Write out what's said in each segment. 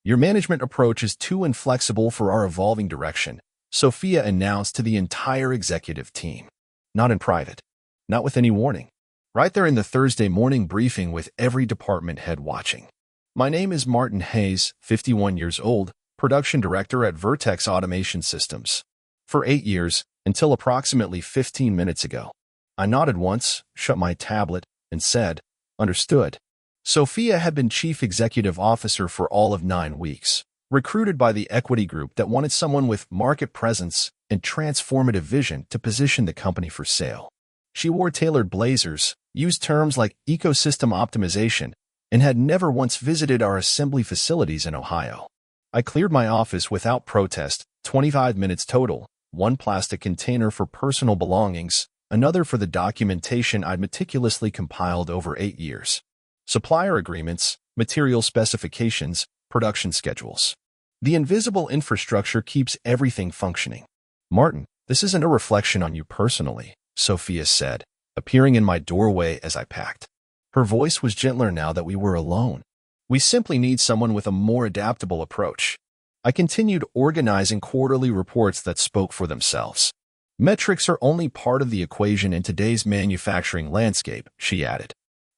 Your management approach is too inflexible for our evolving direction, Sophia announced to the entire executive team. Not in private. Not with any warning. Right there in the Thursday morning briefing with every department head watching. My name is Martin Hayes, 51 years old, production director at Vertex Automation Systems. For 8 years, until approximately 15 minutes ago. I nodded once, shut my tablet, and said, "Understood." Sophia had been chief executive officer for all of 9 weeks, recruited by the equity group that wanted someone with market presence and transformative vision to position the company for sale. She wore tailored blazers, used terms like ecosystem optimization, and had never once visited our assembly facilities in Ohio. I cleared my office without protest, 25 minutes total, one plastic container for personal belongings, another for the documentation I'd meticulously compiled over 8 years. Supplier agreements, material specifications, production schedules. The invisible infrastructure keeps everything functioning. "Martin, this isn't a reflection on you personally," Sophia said, appearing in my doorway as I packed. Her voice was gentler now that we were alone. "We simply need someone with a more adaptable approach." I continued organizing quarterly reports that spoke for themselves. "Metrics are only part of the equation in today's manufacturing landscape," she added.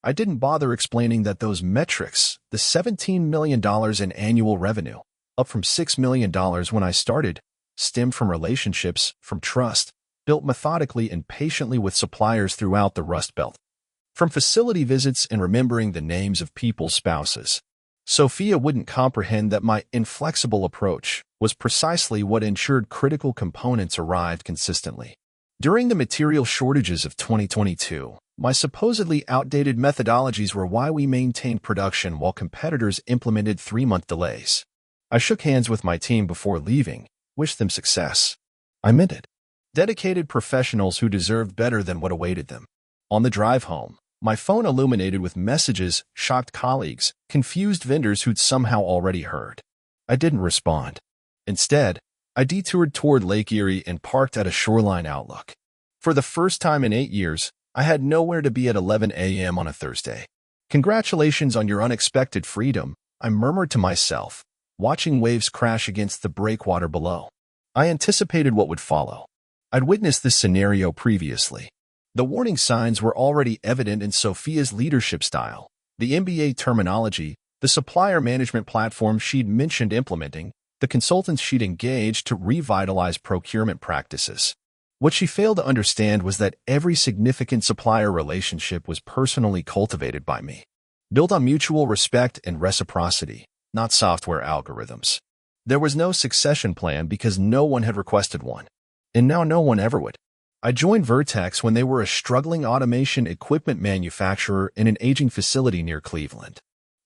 I didn't bother explaining that those metrics, the $17 million in annual revenue, up from $6 million when I started, stemmed from relationships, from trust, built methodically and patiently with suppliers throughout the Rust Belt. From facility visits and remembering the names of people's spouses. Sophia wouldn't comprehend that my inflexible approach was precisely what ensured critical components arrived consistently. During the material shortages of 2022, my supposedly outdated methodologies were why we maintained production while competitors implemented 3-month delays. I shook hands with my team before leaving, wished them success. I meant it. Dedicated professionals who deserved better than what awaited them. On the drive home, my phone illuminated with messages, shocked colleagues, confused vendors who'd somehow already heard. I didn't respond. Instead, I detoured toward Lake Erie and parked at a shoreline outlook. For the first time in 8 years, I had nowhere to be at 11 a.m. on a Thursday. "Congratulations on your unexpected freedom," I murmured to myself, watching waves crash against the breakwater below. I anticipated what would follow. I'd witnessed this scenario previously. The warning signs were already evident in Sophia's leadership style, the MBA terminology, the supplier management platform she'd mentioned implementing, the consultants she'd engaged to revitalize procurement practices. What she failed to understand was that every significant supplier relationship was personally cultivated by me, built on mutual respect and reciprocity, not software algorithms. There was no succession plan because no one had requested one, and now no one ever would. I joined Vertex when they were a struggling automation equipment manufacturer in an aging facility near Cleveland.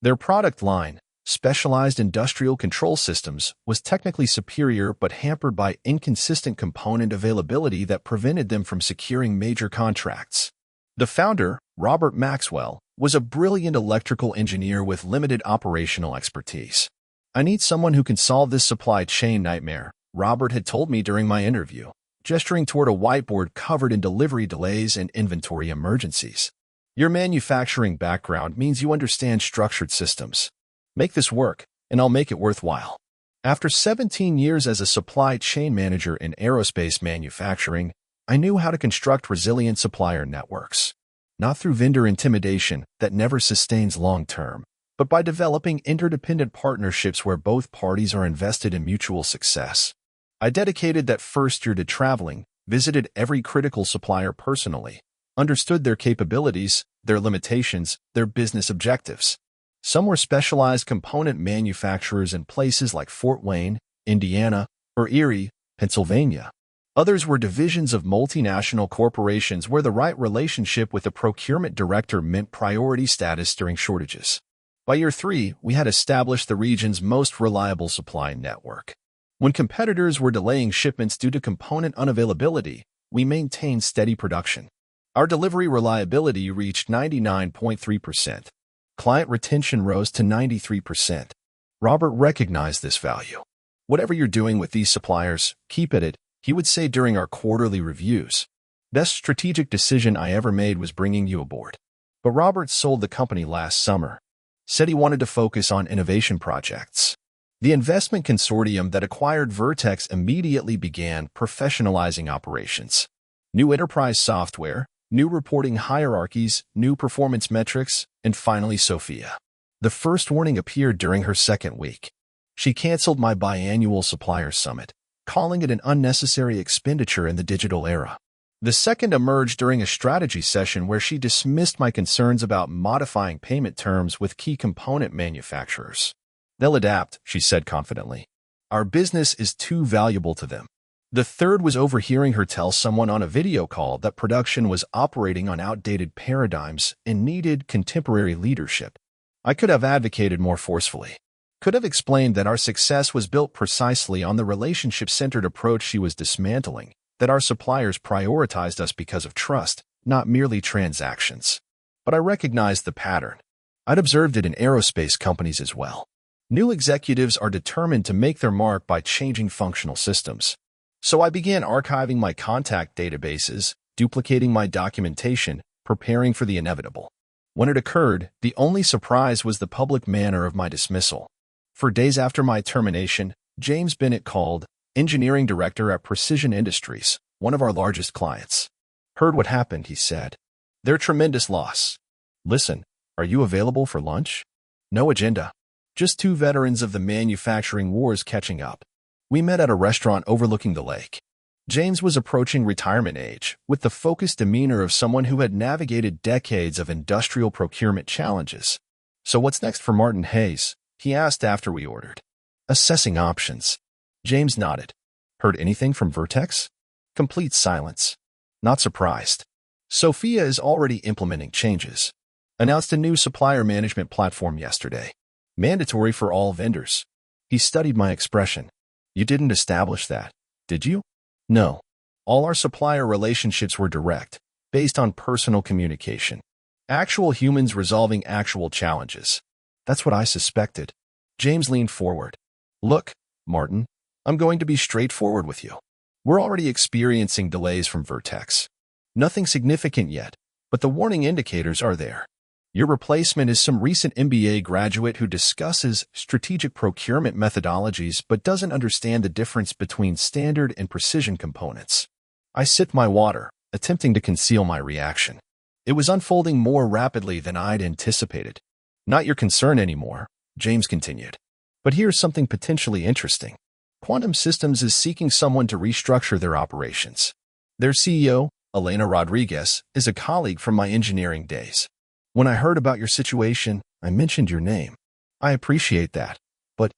Their product line, specialized industrial control systems, was technically superior but hampered by inconsistent component availability that prevented them from securing major contracts. The founder, Robert Maxwell, was a brilliant electrical engineer with limited operational expertise. "I need someone who can solve this supply chain nightmare," Robert had told me during my interview, gesturing toward a whiteboard covered in delivery delays and inventory emergencies. "Your manufacturing background means you understand structured systems. Make this work, and I'll make it worthwhile." After 17 years as a supply chain manager in aerospace manufacturing, I knew how to construct resilient supplier networks. Not through vendor intimidation that never sustains long-term, but by developing interdependent partnerships where both parties are invested in mutual success. I dedicated that first year to traveling, visited every critical supplier personally, understood their capabilities, their limitations, their business objectives. Some were specialized component manufacturers in places like Fort Wayne, Indiana, or Erie, Pennsylvania. Others were divisions of multinational corporations where the right relationship with a procurement director meant priority status during shortages. By year 3, we had established the region's most reliable supply network. When competitors were delaying shipments due to component unavailability, we maintained steady production. Our delivery reliability reached 99.3%. Client retention rose to 93%. Robert recognized this value. "Whatever you're doing with these suppliers, keep at it," he would say during our quarterly reviews. "Best strategic decision I ever made was bringing you aboard." But Robert sold the company last summer. Said he wanted to focus on innovation projects. The investment consortium that acquired Vertex immediately began professionalizing operations. New enterprise software, new reporting hierarchies, new performance metrics, and finally Sophia. The first warning appeared during her second week. She canceled my biannual supplier summit, calling it an unnecessary expenditure in the digital era. The second emerged during a strategy session where she dismissed my concerns about modifying payment terms with key component manufacturers. They'll adapt, she said confidently. Our business is too valuable to them. The third was overhearing her tell someone on a video call that production was operating on outdated paradigms and needed contemporary leadership. I could have advocated more forcefully. Could have explained that our success was built precisely on the relationship-centered approach she was dismantling, that our suppliers prioritized us because of trust, not merely transactions. But I recognized the pattern. I'd observed it in aerospace companies as well. New executives are determined to make their mark by changing functional systems. So I began archiving my contact databases, duplicating my documentation, preparing for the inevitable. When it occurred, the only surprise was the public manner of my dismissal. For days after my termination, James Bennett called, engineering director at Precision Industries, one of our largest clients. Heard what happened, he said. Their tremendous loss. Listen, are you available for lunch? No agenda. Just two veterans of the manufacturing wars catching up. We met at a restaurant overlooking the lake. James was approaching retirement age, with the focused demeanor of someone who had navigated decades of industrial procurement challenges. So what's next for Martin Hayes? He asked after we ordered. Assessing options. James nodded. Heard anything from Vertex? Complete silence. Not surprised. Sophia is already implementing changes. Announced a new supplier management platform yesterday. Mandatory for all vendors. He studied my expression. You didn't establish that, did you? No. All our supplier relationships were direct, based on personal communication. Actual humans resolving actual challenges. That's what I suspected. James leaned forward. Look, Martin, I'm going to be straightforward with you. We're already experiencing delays from Vertex. Nothing significant yet, but the warning indicators are there. Your replacement is some recent MBA graduate who discusses strategic procurement methodologies but doesn't understand the difference between standard and precision components. I sipped my water, attempting to conceal my reaction. It was unfolding more rapidly than I'd anticipated. Not your concern anymore, James continued. But here's something potentially interesting. Quantum Systems is seeking someone to restructure their operations. Their CEO, Elena Rodriguez, is a colleague from my engineering days. When I heard about your situation, I mentioned your name. I appreciate that, but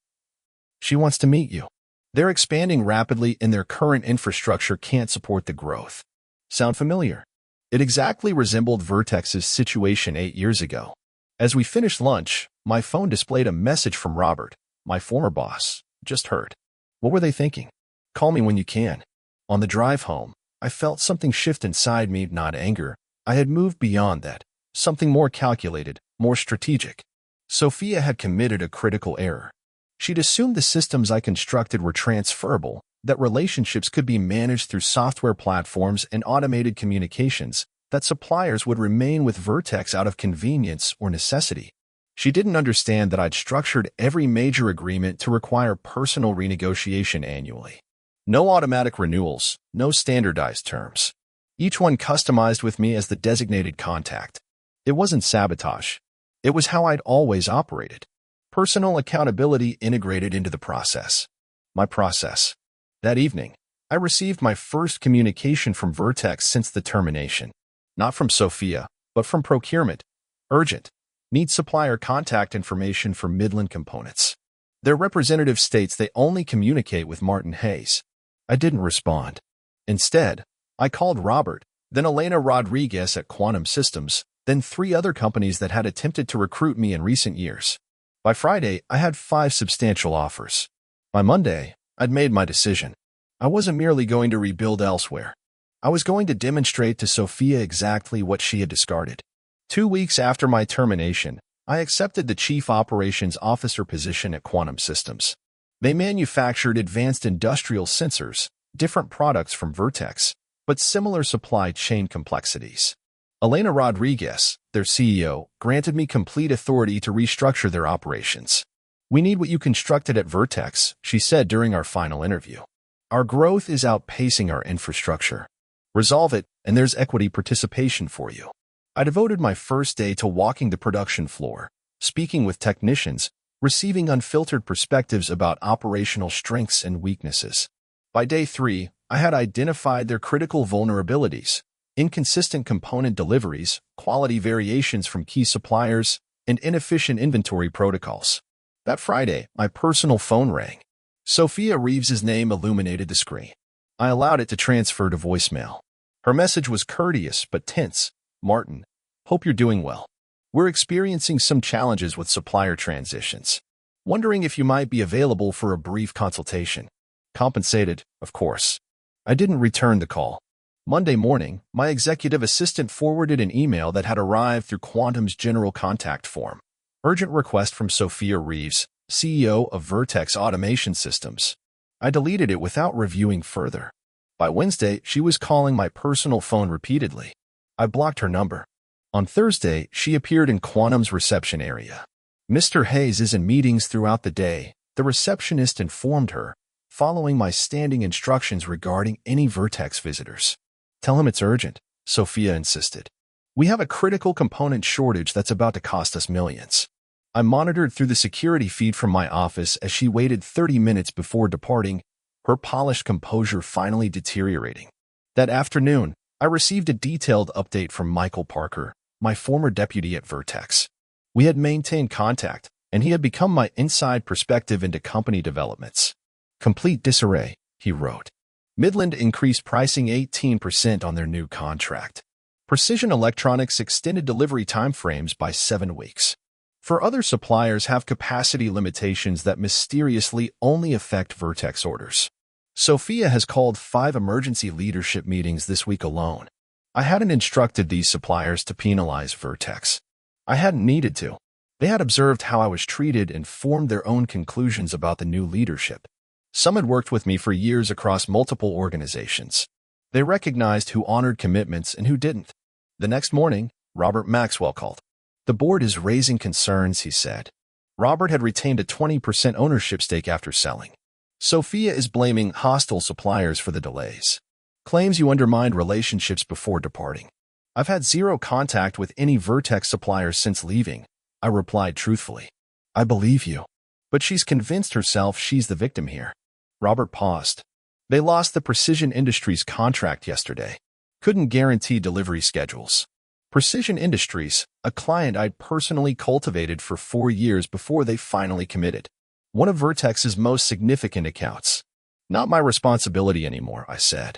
she wants to meet you. They're expanding rapidly and their current infrastructure can't support the growth. Sound familiar? It exactly resembled Vertex's situation 8 years ago. As we finished lunch, my phone displayed a message from Robert, my former boss. Just heard. What were they thinking? Call me when you can. On the drive home, I felt something shift inside me, not anger. I had moved beyond that. Something more calculated, more strategic. Sophia had committed a critical error. She'd assumed the systems I constructed were transferable, that relationships could be managed through software platforms and automated communications, that suppliers would remain with Vertex out of convenience or necessity. She didn't understand that I'd structured every major agreement to require personal renegotiation annually. No automatic renewals, no standardized terms. Each one customized with me as the designated contact. It wasn't sabotage. It was how I'd always operated. Personal accountability integrated into the process. My process. That evening, I received my first communication from Vertex since the termination. Not from Sophia, but from procurement. Urgent. Need supplier contact information for Midland components. Their representative states they only communicate with Martin Hayes. I didn't respond. Instead, I called Robert, then Elena Rodriguez at Quantum Systems, then 3 other companies that had attempted to recruit me in recent years. By Friday, I had 5 substantial offers. By Monday, I'd made my decision. I wasn't merely going to rebuild elsewhere. I was going to demonstrate to Sophia exactly what she had discarded. 2 weeks after my termination, I accepted the Chief Operations Officer position at Quantum Systems. They manufactured advanced industrial sensors, different products from Vertex, but similar supply chain complexities. Elena Rodriguez, their CEO, granted me complete authority to restructure their operations. We need what you constructed at Vertex, she said during our final interview. Our growth is outpacing our infrastructure. Resolve it, and there's equity participation for you. I devoted my first day to walking the production floor, speaking with technicians, receiving unfiltered perspectives about operational strengths and weaknesses. By day 3, I had identified their critical vulnerabilities: inconsistent component deliveries, quality variations from key suppliers, and inefficient inventory protocols. That Friday, my personal phone rang. Sophia Reeves's name illuminated the screen. I allowed it to transfer to voicemail. Her message was courteous but tense. Martin, hope you're doing well. We're experiencing some challenges with supplier transitions. Wondering if you might be available for a brief consultation. Compensated, of course. I didn't return the call. Monday morning, my executive assistant forwarded an email that had arrived through Quantum's general contact form. Urgent request from Sophia Reeves, CEO of Vertex Automation Systems. I deleted it without reviewing further. By Wednesday, she was calling my personal phone repeatedly. I blocked her number. On Thursday, she appeared in Quantum's reception area. Mr. Hayes is in meetings throughout the day, the receptionist informed her, following my standing instructions regarding any Vertex visitors. Tell him it's urgent, Sophia insisted. We have a critical component shortage that's about to cost us millions. I monitored through the security feed from my office as she waited 30 minutes before departing, her polished composure finally deteriorating. That afternoon, I received a detailed update from Michael Parker, my former deputy at Vertex. We had maintained contact, and he had become my inside perspective into company developments. Complete disarray, he wrote. Midland increased pricing 18% on their new contract. Precision Electronics extended delivery timeframes by 7 weeks. For other suppliers have capacity limitations that mysteriously only affect Vertex orders. Sophia has called 5 emergency leadership meetings this week alone. I hadn't instructed these suppliers to penalize Vertex. I hadn't needed to. They had observed how I was treated and formed their own conclusions about the new leadership. Some had worked with me for years across multiple organizations. They recognized who honored commitments and who didn't. The next morning, Robert Maxwell called. The board is raising concerns, he said. Robert had retained a 20% ownership stake after selling. Sophia is blaming hostile suppliers for the delays. Claims you undermined relationships before departing. I've had zero contact with any Vertex suppliers since leaving, I replied truthfully. I believe you. But she's convinced herself she's the victim here. Robert paused. They lost the Precision Industries contract yesterday. Couldn't guarantee delivery schedules. Precision Industries, a client I'd personally cultivated for 4 years before they finally committed. One of Vertex's most significant accounts. Not my responsibility anymore, I said.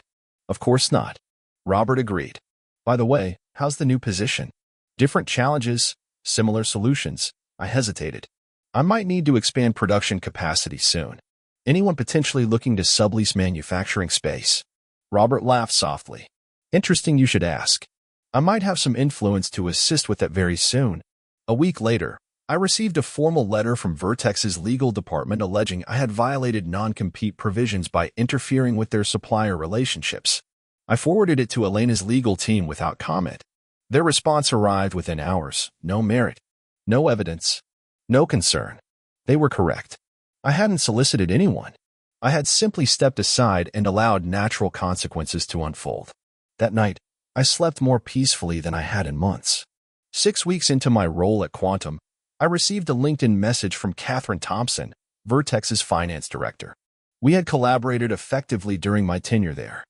Of course not. Robert agreed. By the way, how's the new position? Different challenges, similar solutions. I hesitated. I might need to expand production capacity soon. Anyone potentially looking to sublease manufacturing space? Robert laughed softly. Interesting you should ask. I might have some influence to assist with that very soon. A week later, I received a formal letter from Vertex's legal department alleging I had violated non-compete provisions by interfering with their supplier relationships. I forwarded it to Elena's legal team without comment. Their response arrived within hours. No merit. No evidence. No concern. They were correct. I hadn't solicited anyone. I had simply stepped aside and allowed natural consequences to unfold. That night, I slept more peacefully than I had in months. 6 weeks into my role at Quantum, I received a LinkedIn message from Catherine Thompson, Vertex's finance director. We had collaborated effectively during my tenure there.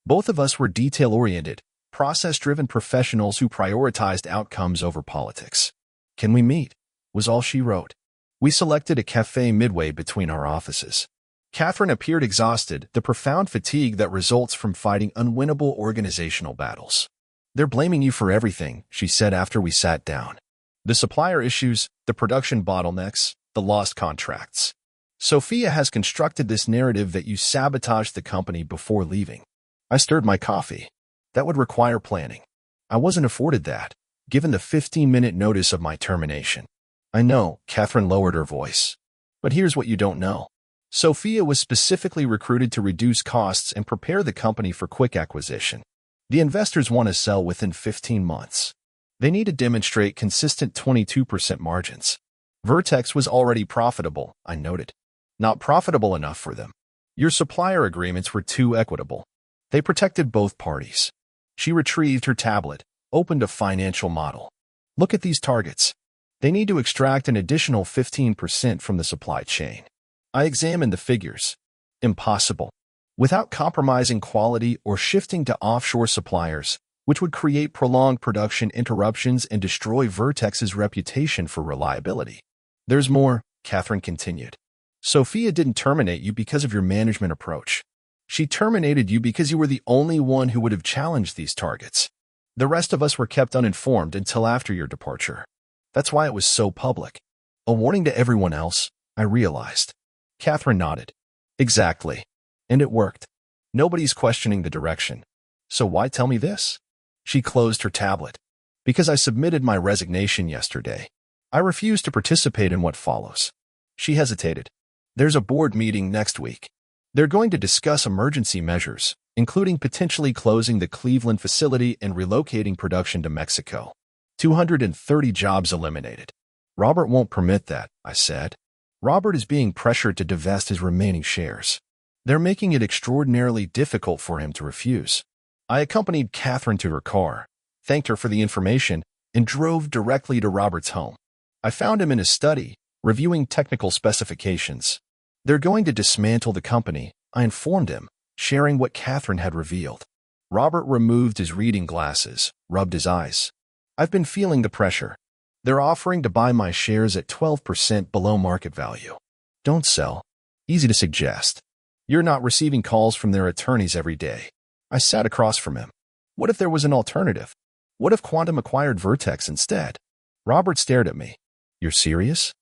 Both of us were detail-oriented, process-driven professionals who prioritized outcomes over politics. Can we meet? Was all she wrote. We selected a cafe midway between our offices. Catherine appeared exhausted, the profound fatigue that results from fighting unwinnable organizational battles. They're blaming you for everything, she said after we sat down. The supplier issues, the production bottlenecks, the lost contracts. Sophia has constructed this narrative that you sabotaged the company before leaving. I stirred my coffee. That would require planning. I wasn't afforded that, given the 15-minute notice of my termination. I know, Catherine lowered her voice. But here's what you don't know. Sophia was specifically recruited to reduce costs and prepare the company for quick acquisition. The investors want to sell within 15 months. They need to demonstrate consistent 22% margins. Vertex was already profitable, I noted. Not profitable enough for them. Your supplier agreements were too equitable. They protected both parties. She retrieved her tablet, opened a financial model. Look at these targets. They need to extract an additional 15% from the supply chain. I examined the figures. Impossible. Without compromising quality or shifting to offshore suppliers, which would create prolonged production interruptions and destroy Vertex's reputation for reliability. There's more, Catherine continued. Sophia didn't terminate you because of your management approach. She terminated you because you were the only one who would have challenged these targets. The rest of us were kept uninformed until after your departure. That's why it was so public. A warning to everyone else, I realized. Catherine nodded. Exactly. And it worked. Nobody's questioning the direction. So why tell me this? She closed her tablet. Because I submitted my resignation yesterday. I refuse to participate in what follows. She hesitated. There's a board meeting next week. They're going to discuss emergency measures, including potentially closing the Cleveland facility and relocating production to Mexico. 230 jobs eliminated. Robert won't permit that, I said. Robert is being pressured to divest his remaining shares. They're making it extraordinarily difficult for him to refuse. I accompanied Catherine to her car, thanked her for the information, and drove directly to Robert's home. I found him in his study, reviewing technical specifications. They're going to dismantle the company, I informed him, sharing what Catherine had revealed. Robert removed his reading glasses, rubbed his eyes. I've been feeling the pressure. They're offering to buy my shares at 12% below market value. Don't sell. Easy to suggest. You're not receiving calls from their attorneys every day. I sat across from him. What if there was an alternative? What if Quantum acquired Vertex instead? Robert stared at me. You're serious?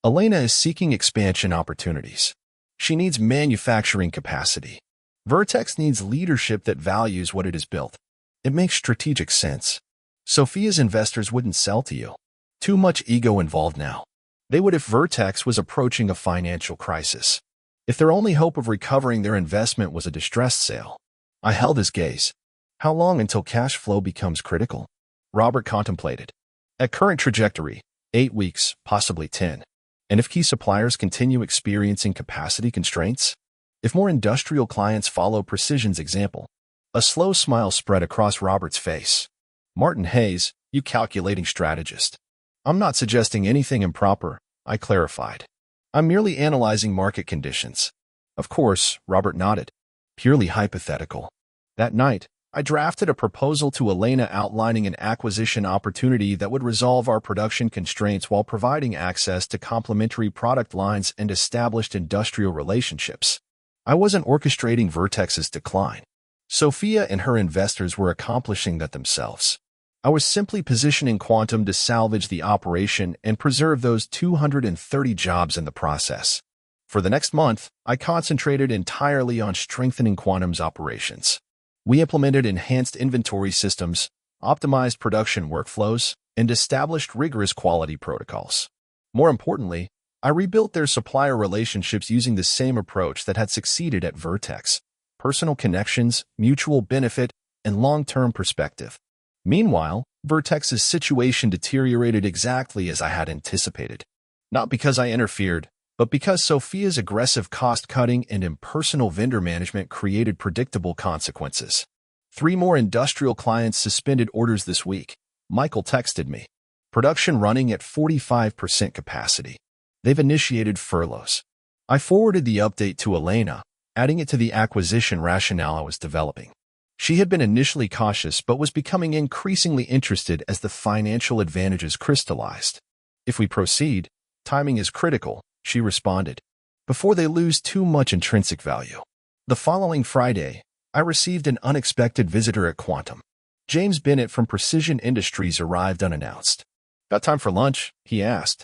Elena is seeking expansion opportunities. She needs manufacturing capacity. Vertex needs leadership that values what it has built. It makes strategic sense. Sophia's investors wouldn't sell to you. Too much ego involved now. They would if Vertex was approaching a financial crisis. If their only hope of recovering their investment was a distressed sale. I held his gaze. How long until cash flow becomes critical? Robert contemplated. At current trajectory, 8 weeks, possibly 10. And if key suppliers continue experiencing capacity constraints? If more industrial clients follow Precision's example? A slow smile spread across Robert's face. Martin Hayes, you calculating strategist. I'm not suggesting anything improper, I clarified. I'm merely analyzing market conditions. Of course, Robert nodded. Purely hypothetical. That night, I drafted a proposal to Elena outlining an acquisition opportunity that would resolve our production constraints while providing access to complementary product lines and established industrial relationships. I wasn't orchestrating Vertex's decline. Sophia and her investors were accomplishing that themselves. I was simply positioning Quantum to salvage the operation and preserve those 230 jobs in the process. For the next month, I concentrated entirely on strengthening Quantum's operations. We implemented enhanced inventory systems, optimized production workflows, and established rigorous quality protocols. More importantly, I rebuilt their supplier relationships using the same approach that had succeeded at Vertex: personal connections, mutual benefit, and long-term perspective. Meanwhile, Vertex's situation deteriorated exactly as I had anticipated. Not because I interfered, but because Sophia's aggressive cost-cutting and impersonal vendor management created predictable consequences. 3 more industrial clients suspended orders this week. Michael texted me. Production running at 45% capacity. They've initiated furloughs. I forwarded the update to Elena, adding it to the acquisition rationale I was developing. She had been initially cautious but was becoming increasingly interested as the financial advantages crystallized. If we proceed, timing is critical, she responded, before they lose too much intrinsic value. The following Friday, I received an unexpected visitor at Quantum. James Bennett from Precision Industries arrived unannounced. Got time for lunch? He asked.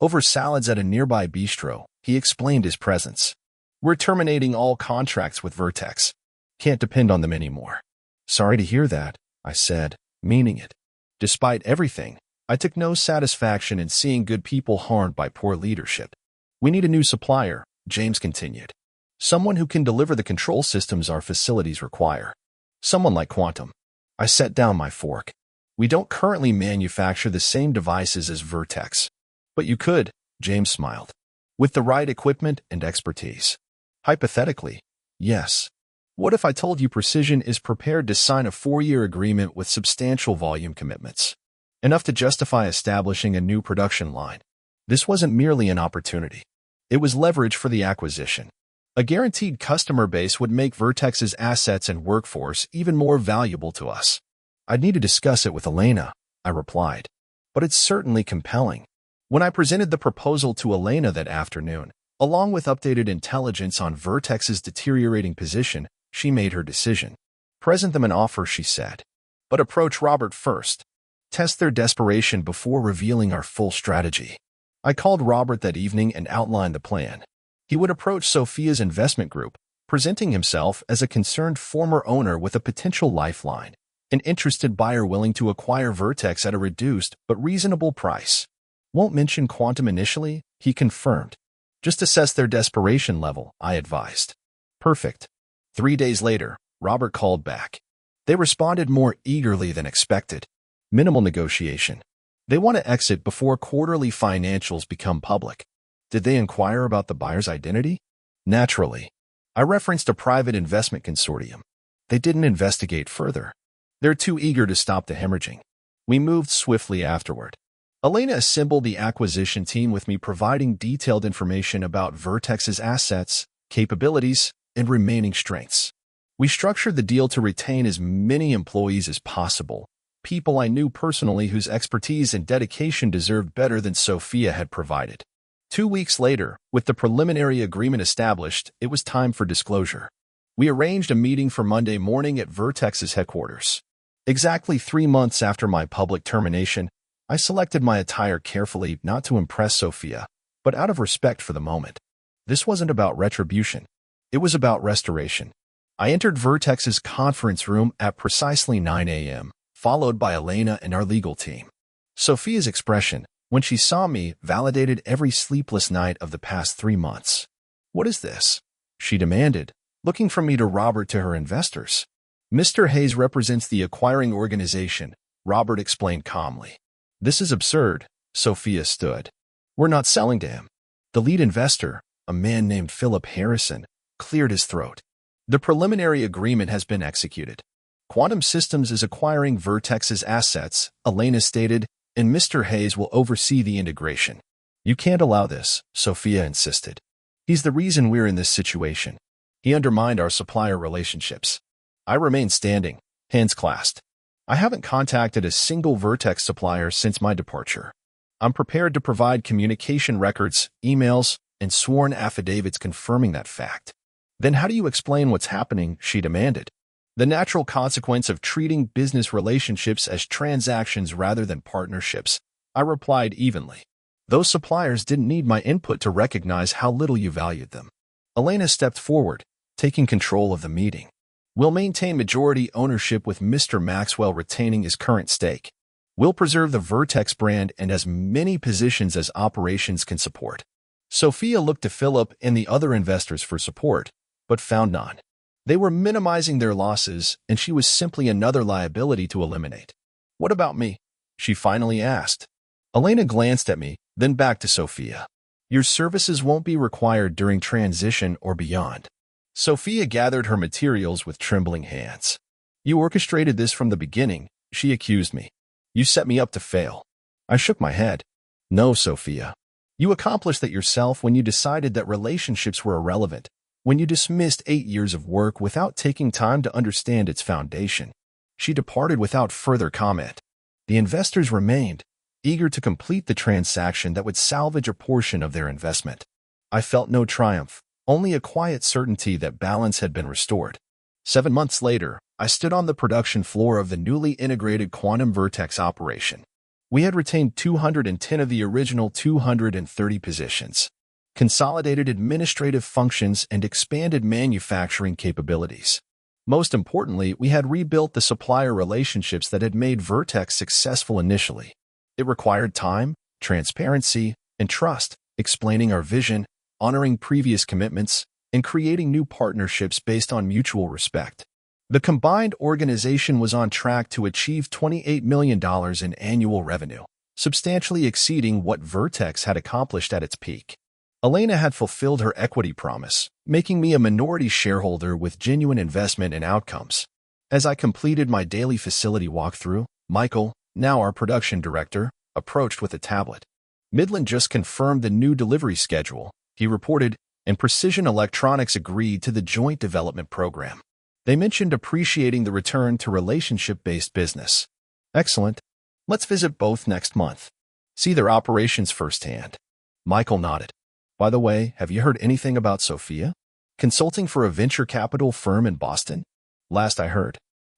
Over salads at a nearby bistro, he explained his presence. We're terminating all contracts with Vertex. Can't depend on them anymore. Sorry to hear that, I said, meaning it. Despite everything, I took no satisfaction in seeing good people harmed by poor leadership. We need a new supplier, James continued. Someone who can deliver the control systems our facilities require. Someone like Quantum. I set down my fork. We don't currently manufacture the same devices as Vertex. But you could, James smiled. With the right equipment and expertise. Hypothetically, yes. What if I told you Precision is prepared to sign a 4-year agreement with substantial volume commitments? Enough to justify establishing a new production line. This wasn't merely an opportunity. It was leverage for the acquisition. A guaranteed customer base would make Vertex's assets and workforce even more valuable to us. I'd need to discuss it with Elena, I replied. But it's certainly compelling. When I presented the proposal to Elena that afternoon, along with updated intelligence on Vertex's deteriorating position, she made her decision. Present them an offer, she said. But approach Robert first. Test their desperation before revealing our full strategy. I called Robert that evening and outlined the plan. He would approach Sophia's investment group, presenting himself as a concerned former owner with a potential lifeline, an interested buyer willing to acquire Vertex at a reduced but reasonable price. Won't mention quantum initially, he confirmed. Just assess their desperation level, I advised. Perfect. 3 days later, Robert called back. They responded more eagerly than expected. Minimal negotiation. They want to exit before quarterly financials become public. Did they inquire about the buyer's identity? Naturally. I referenced a private investment consortium. They didn't investigate further. They're too eager to stop the hemorrhaging. We moved swiftly afterward. Elena assembled the acquisition team with me, providing detailed information about Vertex's assets, capabilities, and remaining strengths. We structured the deal to retain as many employees as possible, people I knew personally whose expertise and dedication deserved better than Sophia had provided. 2 weeks later, with the preliminary agreement established, it was time for disclosure. We arranged a meeting for Monday morning at Vertex's headquarters. Exactly 3 months after my public termination, I selected my attire carefully, not to impress Sophia, but out of respect for the moment. This wasn't about retribution. It was about restoration. I entered Vertex's conference room at precisely 9 a.m., followed by Elena and our legal team. Sophia's expression, when she saw me, validated every sleepless night of the past 3 months. What is this? She demanded, looking from me to Robert to her investors. Mr. Hayes represents the acquiring organization, Robert explained calmly. This is absurd, Sophia stood. We're not selling to him. The lead investor, a man named Philip Harrison, cleared his throat. The preliminary agreement has been executed. Quantum Systems is acquiring Vertex's assets, Elena stated, and Mr. Hayes will oversee the integration. You can't allow this, Sophia insisted. He's the reason we're in this situation. He undermined our supplier relationships. I remained standing, hands clasped. I haven't contacted a single Vertex supplier since my departure. I'm prepared to provide communication records, emails, and sworn affidavits confirming that fact. Then how do you explain what's happening, she demanded. The natural consequence of treating business relationships as transactions rather than partnerships, I replied evenly. Those suppliers didn't need my input to recognize how little you valued them. Elena stepped forward, taking control of the meeting. We'll maintain majority ownership with Mr. Maxwell retaining his current stake. We'll preserve the Vertex brand and as many positions as operations can support. Sophia looked to Philip and the other investors for support, but found none. They were minimizing their losses, and she was simply another liability to eliminate. What about me? She finally asked. Elena glanced at me, then back to Sophia. Your services won't be required during transition or beyond. Sophia gathered her materials with trembling hands. You orchestrated this from the beginning, she accused me. You set me up to fail. I shook my head. No, Sophia. You accomplished that yourself when you decided that relationships were irrelevant, when you dismissed 8 years of work without taking time to understand its foundation. She departed without further comment. The investors remained, eager to complete the transaction that would salvage a portion of their investment. I felt no triumph, only a quiet certainty that balance had been restored. 7 months later, I stood on the production floor of the newly integrated Quantum Vertex operation. We had retained 210 of the original 230 positions, consolidated administrative functions, and expanded manufacturing capabilities. Most importantly, we had rebuilt the supplier relationships that had made Vertex successful initially. It required time, transparency, and trust, explaining our vision, honoring previous commitments, and creating new partnerships based on mutual respect. The combined organization was on track to achieve $28 million in annual revenue, substantially exceeding what Vertex had accomplished at its peak. Elena had fulfilled her equity promise, making me a minority shareholder with genuine investment in outcomes. As I completed my daily facility walkthrough, Michael, now our production director, approached with a tablet. Midland just confirmed the new delivery schedule, he reported, and Precision Electronics agreed to the joint development program. They mentioned appreciating the return to relationship-based business. Excellent. Let's visit both next month. See their operations firsthand. Michael nodded. By the way, have you heard anything about Sophia? Consulting for a venture capital firm in Boston? Last I heard.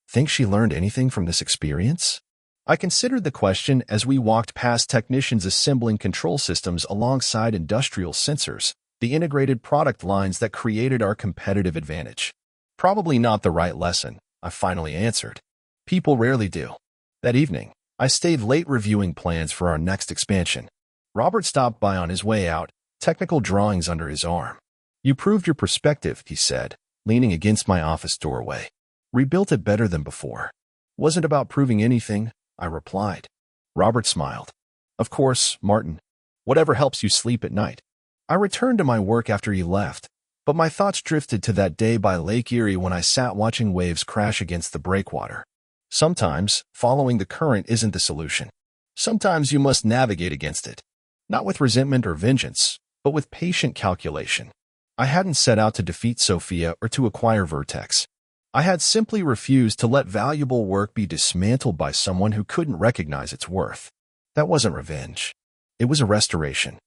Think she learned anything from this experience? I considered the question as we walked past technicians assembling control systems alongside industrial sensors, the integrated product lines that created our competitive advantage. Probably not the right lesson, I finally answered. People rarely do. That evening, I stayed late reviewing plans for our next expansion. Robert stopped by on his way out, technical drawings under his arm. You proved your perspective, he said, leaning against my office doorway. Rebuilt it better than before. Wasn't about proving anything, I replied. Robert smiled. Of course, Martin. Whatever helps you sleep at night. I returned to my work after he left, but my thoughts drifted to that day by Lake Erie when I sat watching waves crash against the breakwater. Sometimes, following the current isn't the solution. Sometimes you must navigate against it. Not with resentment or vengeance, but with patient calculation. I hadn't set out to defeat Sophia or to acquire Vertex. I had simply refused to let valuable work be dismantled by someone who couldn't recognize its worth. That wasn't revenge. It was a restoration.